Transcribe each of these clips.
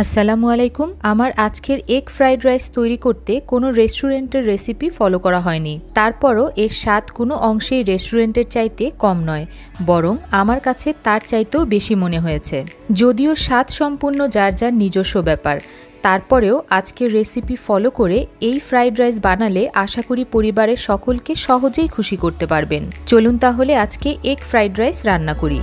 আসসালামু আলাইকুম। আমার আজকের এগ ফ্রাইড রাইস তৈরি করতে কোনো রেস্টুরেন্টের রেসিপি ফলো করা হয়নি। তারপরও এর স্বাদ কোনো অংশেই রেস্টুরেন্টের চাইতে কম নয়, বরং আমার কাছে তার চাইতেও বেশি মনে হয়েছে। যদিও স্বাদ সম্পূর্ণ যার যার নিজস্ব ব্যাপার, তারপরেও আজকের রেসিপি ফলো করে এই ফ্রাইড রাইস বানালে আশা করি পরিবারের সকলকে সহজেই খুশি করতে পারবেন। চলুন তাহলে আজকে এগ ফ্রাইড রাইস রান্না করি।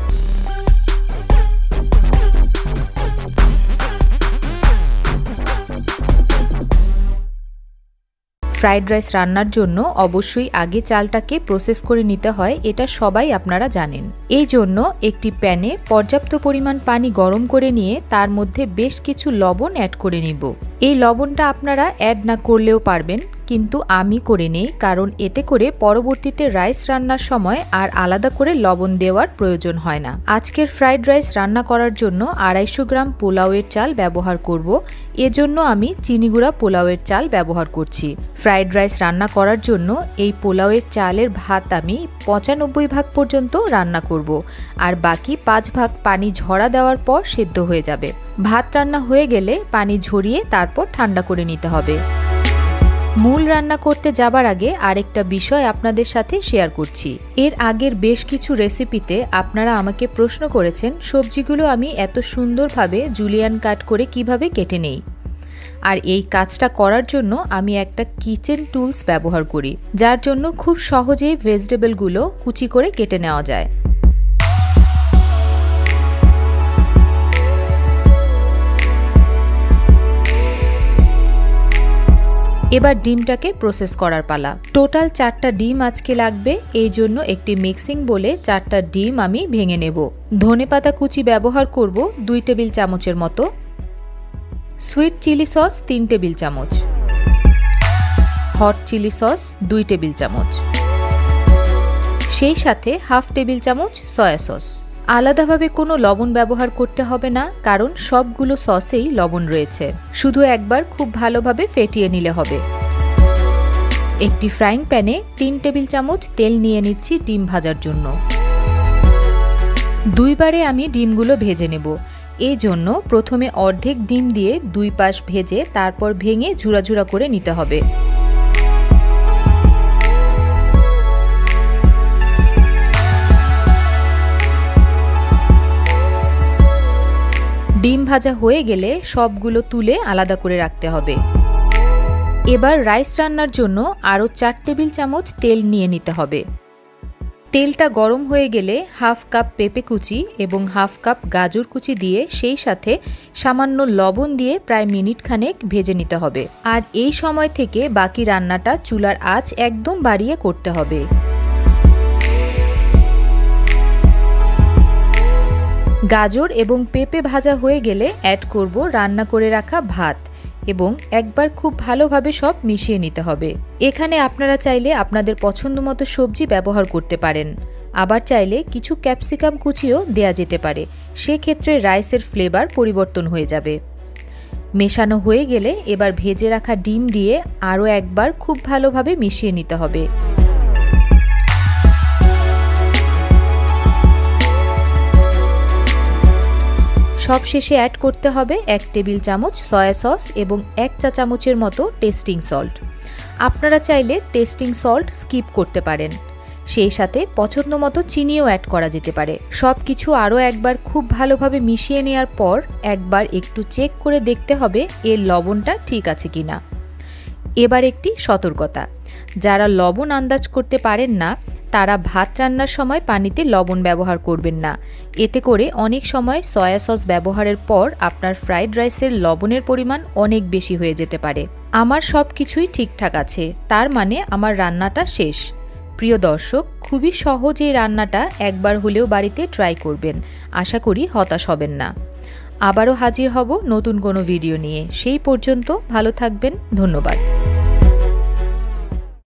ফ্রাইড রাইস রান্নার জন্য অবশ্যই আগে চালটাকে প্রসেস করে নিতে হয়, এটা সবাই আপনারা জানেন। এই জন্য একটি প্যানে পর্যাপ্ত পরিমাণ পানি গরম করে নিয়ে তার মধ্যে বেশ কিছু লবণ অ্যাড করে নিব। এই লবণটা আপনারা অ্যাড না করলেও পারবেন, কিন্তু আমি করে নেই, কারণ এতে করে পরবর্তীতে রাইস রান্নার সময় আর আলাদা করে লবণ দেওয়ার প্রয়োজন হয় না। আজকের ফ্রাইড রাইস রান্না করার জন্য 250 গ্রাম পোলাওয়ের চাল ব্যবহার করব। এজন্য আমি চিনি গুঁড়া পোলাওয়ের চাল ব্যবহার করছি। ফ্রাইড রাইস রান্না করার জন্য এই পোলাওয়ের চালের ভাত আমি 95 ভাগ পর্যন্ত রান্না করব, আর বাকি 5 ভাগ পানি ঝরা দেওয়ার পর সেদ্ধ হয়ে যাবে। ভাত রান্না হয়ে গেলে পানি ঝরিয়ে তারপর ঠান্ডা করে নিতে হবে। মূল রান্না করতে যাবার আগে আরেকটা বিষয় আপনাদের সাথে শেয়ার করছি। এর আগের বেশ কিছু রেসিপিতে আপনারা আমাকে প্রশ্ন করেছেন সবজিগুলো আমি এত সুন্দরভাবে জুলিয়ান কাট করে কিভাবে কেটে নেই। আর এই কাজটা করার জন্য আমি একটা কিচেন টুলস ব্যবহার করি, যার জন্য খুব সহজেই ভেজিটেবলগুলো কুচি করে কেটে নেওয়া যায়। এবার ডিমটাকে প্রসেস করার পালা। টোটাল 4টা ডিম আজকে লাগবে, এই জন্য একটি মিক্সিং বলে 4টা ডিম আমি ভেঙে নেব। ধনেপাতা কুচি ব্যবহার করব 2 টেবিল চামচের মতো, সুইট চিলি সস 3 টেবিল চামচ, হট চিলি সস 2 টেবিল চামচ, সেই সাথে হাফ টেবিল চামচ সয়া সস। আলাদাভাবে কোনো লবণ ব্যবহার করতে হবে না, কারণ সবগুলো সসেই লবণ রয়েছে। শুধু একবার খুব ভালোভাবে ফেটিয়ে নিলে হবে। একটি ফ্রাইং প্যানে 3 টেবিল চামচ তেল নিয়ে নিচ্ছি ডিম ভাজার জন্য। 2 বারে আমি ডিমগুলো ভেজে নেব। এই জন্য প্রথমে অর্ধেক ডিম দিয়ে 2 পাশ ভেজে তারপর ভেঙে ঝুরা ঝুরা করে নিতে হবে। ডিম ভাজা হয়ে গেলে সবগুলো তুলে আলাদা করে রাখতে হবে। এবার রাইস রান্নার জন্য আরও 4 টেবিল চামচ তেল নিয়ে নিতে হবে। তেলটা গরম হয়ে গেলে হাফ কাপ পেঁপে কুচি এবং হাফ কাপ গাজর কুচি দিয়ে সেই সাথে সামান্য লবণ দিয়ে প্রায় মিনিট খানেক ভেজে নিতে হবে। আর এই সময় থেকে বাকি রান্নাটা চুলার আঁচ একদম বাড়িয়ে করতে হবে। গাজর এবং পেঁপে ভাজা হয়ে গেলে অ্যাড করব রান্না করে রাখা ভাত এবং একবার খুব ভালোভাবে সব মিশিয়ে নিতে হবে। এখানে আপনারা চাইলে আপনাদের পছন্দ মতো সবজি ব্যবহার করতে পারেন, আবার চাইলে কিছু ক্যাপসিকাম কুচিও দেয়া যেতে পারে, সেক্ষেত্রে রাইসের ফ্লেভার পরিবর্তন হয়ে যাবে। মেশানো হয়ে গেলে এবার ভেজে রাখা ডিম দিয়ে আরও একবার খুব ভালোভাবে মিশিয়ে নিতে হবে। সবশেষে অ্যাড করতে হবে 1 টেবিল চামচ সয়া সস এবং 1 চা চামচের মতো টেস্টিং সল্ট। আপনারা চাইলে টেস্টিং সল্ট স্কিপ করতে পারেন, সেই সাথে পছন্দ মতো চিনিও অ্যাড করা যেতে পারে। সব কিছু আরও একবার খুব ভালোভাবে মিশিয়ে নেওয়ার পর একবার একটু চেক করে দেখতে হবে এর লবণটা ঠিক আছে কিনা। এবার একটি সতর্কতা, যারা লবণ আন্দাজ করতে পারেন না তারা ভাত রান্নার সময় পানিতে লবণ ব্যবহার করবেন না। এতে করে অনেক সময় সয়া সস ব্যবহারের পর আপনার ফ্রাইড রাইসের লবণের পরিমাণ অনেক বেশি হয়ে যেতে পারে। আমার সব কিছুই ঠিকঠাক আছে, তার মানে আমার রান্নাটা শেষ। প্রিয় দর্শক, খুবই সহজ এই রান্নাটা একবার হলেও বাড়িতে ট্রাই করবেন, আশা করি হতাশ হবেন না। আবারও হাজির হব নতুন কোনো ভিডিও নিয়ে, সেই পর্যন্ত ভালো থাকবেন। ধন্যবাদ।